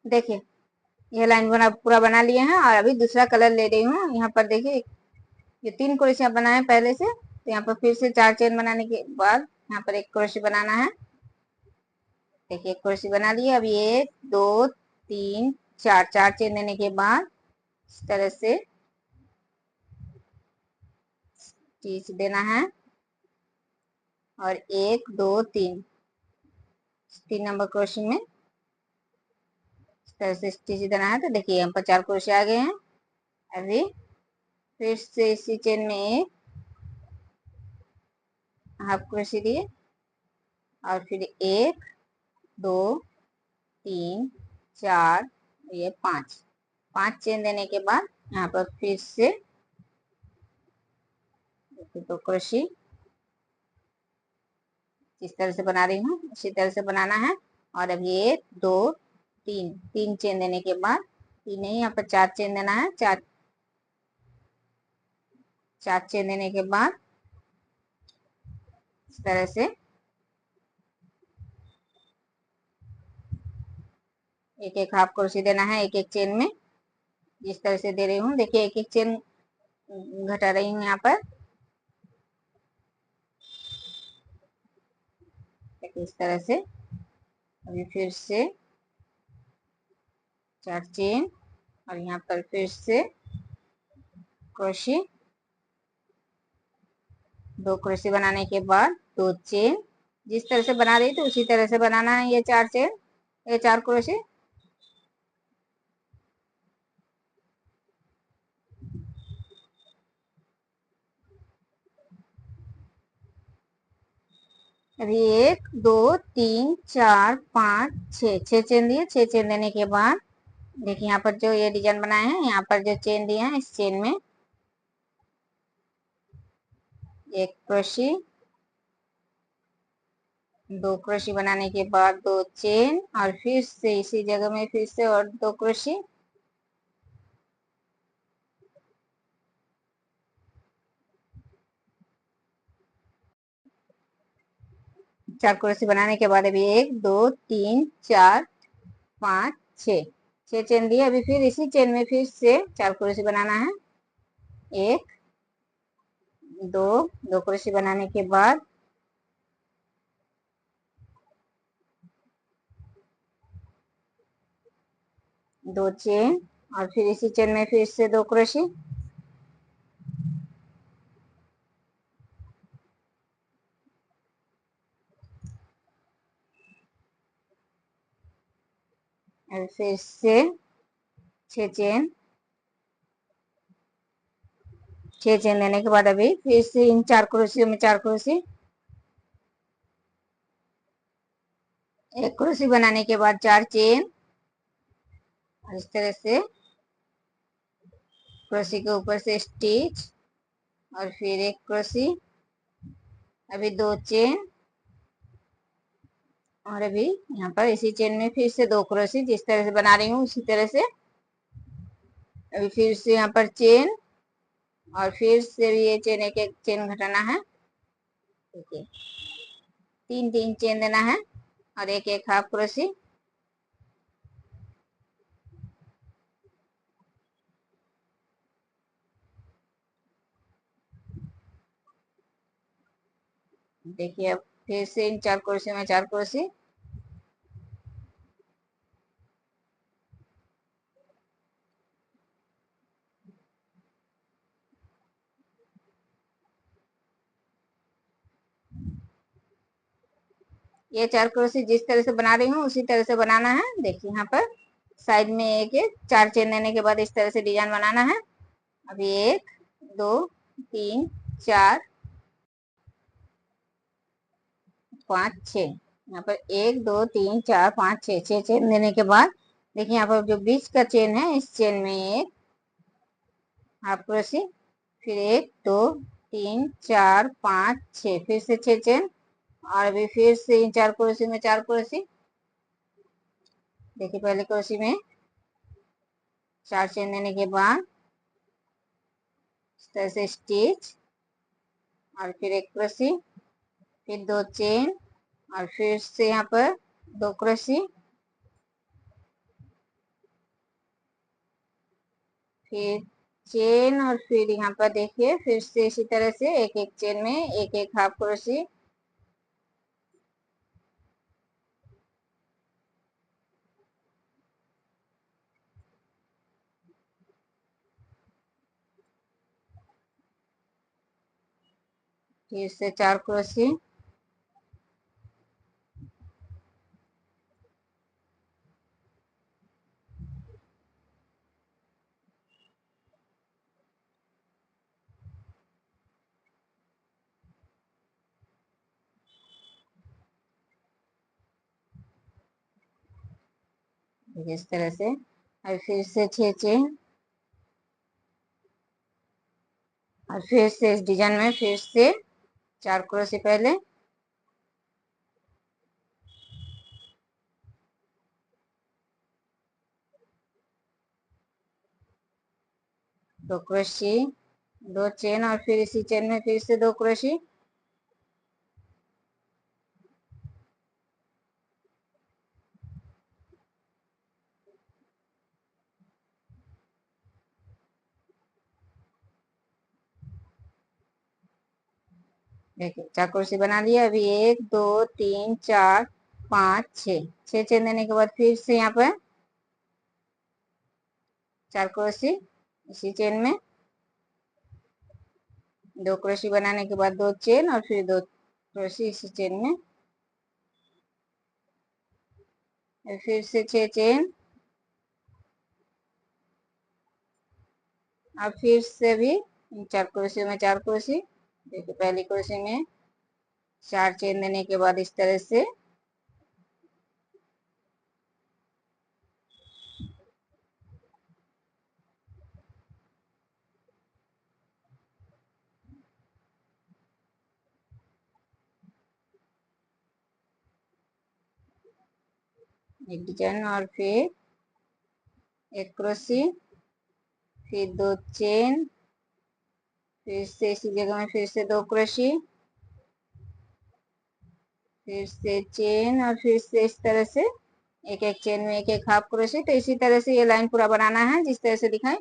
देखिए ये लाइन पूरा बना लिए हैं और अभी दूसरा कलर ले रही हूँ। यहाँ पर देखिए ये 3 क्रोशिया बनाए पहले से, तो यहाँ पर फिर से 4 चेन बनाने के बाद यहाँ पर 1 क्रोशिया बनाना है। देखिए 1 क्रोशिया बना लिए। अभी 1 2 3 4 4 चेन देने के बाद इस तरह से स्टिच देना है और 1 2 3 नंबर क्रोशिया में इस तरह से स्टिच देना है। तो देखिए यहाँ पर 4 क्रोशिया आ गए हैं। अभी फिर से इसी चेन में एक हाफ क्रोशिया दिए और फिर 1 2 3 4 ये 5 चेन देने के बाद यहाँ पर फिर से 2 क्रोशिया इस तरह से बना रही हूँ, इसी तरह से बनाना है। और अभी 1 2 3 चेन देने के बाद 3 नहीं, यहाँ पर 4 चेन देना है। 4 चेन देने के बाद इस तरह से एक एक हाफ क्रोशिया देना है एक एक चेन में, जिस तरह से दे रही हूँ। देखिए एक एक चेन घटा रही हूँ यहाँ पर, इस तरह से। अभी फिर से 4 चेन और यहाँ पर फिर से क्रोशिया, 2 क्रोशिया बनाने के बाद 2 चेन, जिस तरह से बना रही थी उसी तरह से बनाना है। ये 4 चेन, ये 4 क्रोशिया। अभी 1 2 3 4 5 6 चेन दिए। 6 चेन देने के बाद देखिए यहाँ पर जो ये डिजाइन बनाए हैं, यहाँ पर जो चेन दिए हैं इस चेन में 1 क्रोशिया, 2 क्रोशिया बनाने के बाद 2 चेन और फिर से इसी जगह में फिर से और 2 क्रोशिया। चार क्रोशिया बनाने के बाद अभी 1 2 3 4 5 6 चेन दिए। अभी फिर इसी चेन में फिर से 4 क्रोशिया बनाना है। 1 2 क्रोशिया बनाने के बाद 2 चेन और फिर इसी चेन में फिर से 2 क्रोशिया। और फिर से 6 चेन, 6 चेन देने के बाद अभी फिर से इन 4 क्रोशिया में 4 क्रोशिया, 1 क्रोशिया बनाने के बाद 4 चेन और इस तरह से क्रोशिया के ऊपर से स्टिच और फिर 1 क्रोशिया, अभी 2 चेन और अभी यहाँ पर इसी चेन में फिर से 2 क्रोशिया, जिस तरह से बना रही हूँ उसी तरह से। अभी फिर से यहाँ पर चेन और फिर से भी ये चेन एक एक चेन घटाना है। देखिए 3 चेन देना है और एक एक हाफ क्रोशिया। देखिए अब फिर से इन 4 क्रोशिया में 4 क्रोशिया, ये 4 क्रोशिया जिस तरह से बना रही हूँ उसी तरह से बनाना है। देखिए यहाँ पर साइड में एक एक 4 चेन देने के बाद इस तरह से डिजाइन बनाना है। अभी 1 2 3 4 5 6, यहाँ पर 1 2 3 4 5 6 चेन देने के बाद देखिए यहाँ पर जो बीच का चेन है इस चेन में एक हाफ क्रोशिया, फिर 1 2 3 4 5 6 फिर से 6 चेन और अभी फिर से इन 4 क्रोशिया में 4 क्रोशिया। देखिए पहले क्रोशिया में 4 चेन देने के बाद इस तरह से स्टिच और फिर 1 क्रोशिया, फिर 2 चेन और फिर से यहाँ पर 2 क्रोशिया, फिर चेन, और फिर यहाँ पर देखिए फिर से इसी तरह से एक एक चेन में एक एक हाफ क्रोशी। फिर से 4 क्रोशी। इस तरह से और फिर से 6 चेन, और फिर से इस डिजाइन में फिर से 4 क्रोशी पहले, 2 क्रोशी, 2 चेन, और फिर इसी चेन में फिर से 2 क्रोशी। देखिए 4 कुर्सी बना लिया। अभी 1 2 3 4 5 6, 6 चेन देने के बाद फिर से यहाँ पर 4 कुर्सी इसी चेन में, 2 कुर्सी बनाने के बाद 2 चेन, और फिर 2 कुर्सी इसी चेन में, और फिर से 6 चेन, और फिर से भी 4 कुर्सियों में 4 कुर्सी। देखिए पहली कुर्सी में 4 चेन देने के बाद इस तरह से एक डिजाइन, और फिर एक क्रोशी, फिर 2 चेन, फिर से इसी जगह में फिर से 2 क्रोशी, फिर से चेन, और फिर से इस तरह से एक एक चेन में एक एक हाफ क्रोशी। तो इसी तरह से ये लाइन पूरा बनाना है जिस तरह से दिखाएं।